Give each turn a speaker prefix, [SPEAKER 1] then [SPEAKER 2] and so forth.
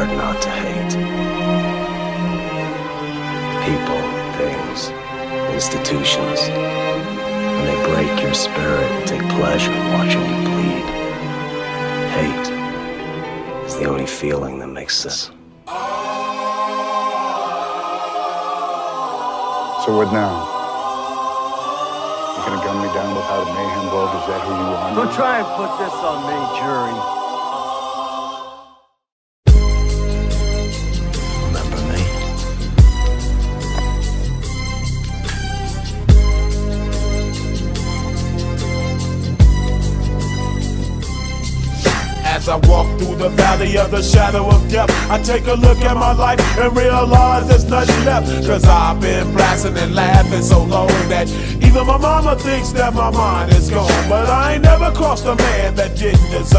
[SPEAKER 1] hard not to hate. People, things, institutions. When they break your spirit and take pleasure in watching you bleed. Hate is the only feeling that makes sense.
[SPEAKER 2] So what now? You gonna gun me down without a mayhem vote? Is that who you are?
[SPEAKER 3] Don't try and put this on me, jury.
[SPEAKER 1] Remember me?
[SPEAKER 4] As I walk through the valley of the shadow of death, I take a look at my life and realize there's nothing left. Cause I've been blasting and laughing so long that even my mama thinks that my mind is gone. But I ain't never crossed a man that didn't deserve